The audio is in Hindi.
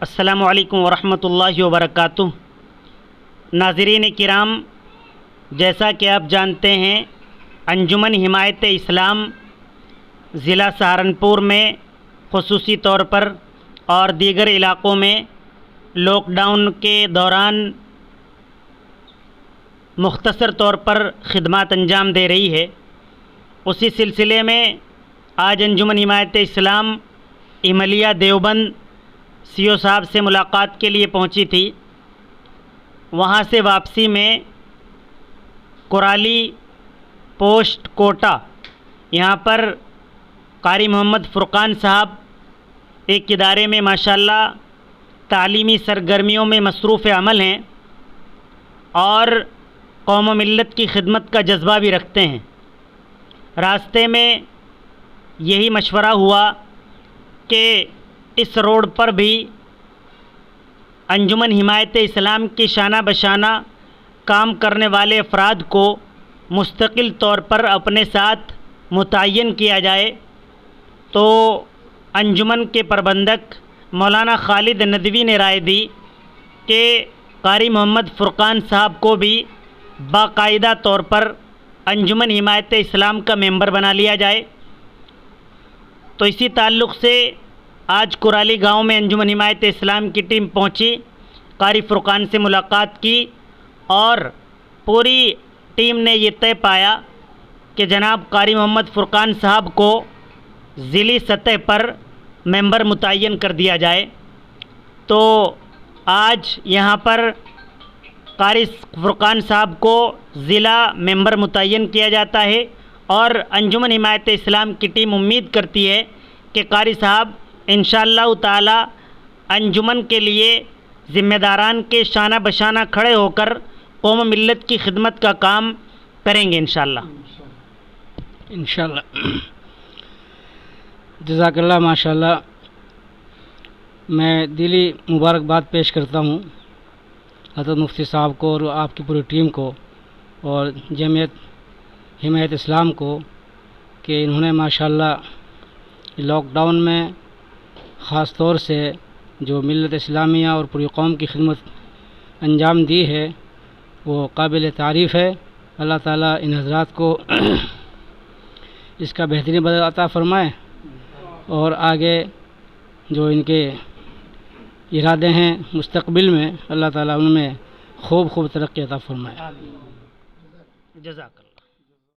अस्सलामु अलैकुम वरहमतुल्लाहि वबरकातुह। नाज़रीन किराम, जैसा कि आप जानते हैं, अंजुमन हिमायत इस्लाम ज़िला सहारनपुर में ख़ुसूसी तौर पर और दीगर इलाक़ों में लॉकडाउन के दौरान मुख्तसर तौर पर ख़िदमत अंजाम दे रही है। उसी सिलसिले में आज अंजुमन हिमायत इस्लाम इमलिया देवबंद सीओ साहब से मुलाकात के लिए पहुंची थी। वहां से वापसी में कुराली पोस्ट कोटा यहां पर कारी मोहम्मद फ़ुरक़ान साहब एक इदारे में माशाल्लाह तालीमी सरगर्मियों में मसरूफ़ अमल हैं और कौम व मिल्लत की खिदमत का जज्बा भी रखते हैं। रास्ते में यही मशवरा हुआ कि इस रोड पर भी अंजुमन हिमायत इस्लाम की शाना बशाना काम करने वाले अफराद को मुस्तकिल तौर पर अपने साथ मुतय्यन किया जाए। तो अंजुमन के प्रबंधक मौलाना खालिद नदवी ने राय दी कि कारी मोहम्मद फ़ुरक़ान साहब को भी बाकायदा तौर पर अंजुमन हिमायत इस्लाम का मेंबर बना लिया जाए। तो इसी ताल्लुक़ से आज कुराली गांव में अंजुमन हिमायत इस्लाम की टीम पहुंची, कारी फ़ुरक़ान से मुलाकात की और पूरी टीम ने ये तय पाया कि जनाब कारी मोहम्मद फ़ुरक़ान साहब को ज़िली सतह पर मेंबर मुतय्यन कर दिया जाए। तो आज यहाँ पर कारी फ़ुरक़ान साहब को ज़िला मेंबर मुतय्यन किया जाता है और अंजुमन हिमायत इस्लाम की टीम उम्मीद करती है कि कारी साहब इंशाअल्लाह ताला अंजुमन के लिए ज़िम्मेदारान के शाना बशाना खड़े होकर कौम मिल्लत की खिदमत का काम करेंगे इंशाअल्लाह। जज़ाकल्लाह माशाअल्लाह। मैं दिली मुबारकबाद पेश करता हूँ हज़रत मुफ्ती साहब को और आपकी पूरी टीम को और जमीयत हिमायत इस्लाम को कि इन्होंने माशाअल्लाह लॉकडाउन में ख़ास तौर से जो मिल्लत इस्लामिया और पूरी कौम की खिदमत अंजाम दी है वो काबिल तारीफ़ है। अल्लाह ताला इन हज़रात को इसका बेहतरीन बदला अता फ़रमाए और आगे जो इनके इरादे हैं मुस्तक़बिल में अल्लाह ताला उनमें खूब तरक्की अता फ़रमाए। जज़ाकल्लाह।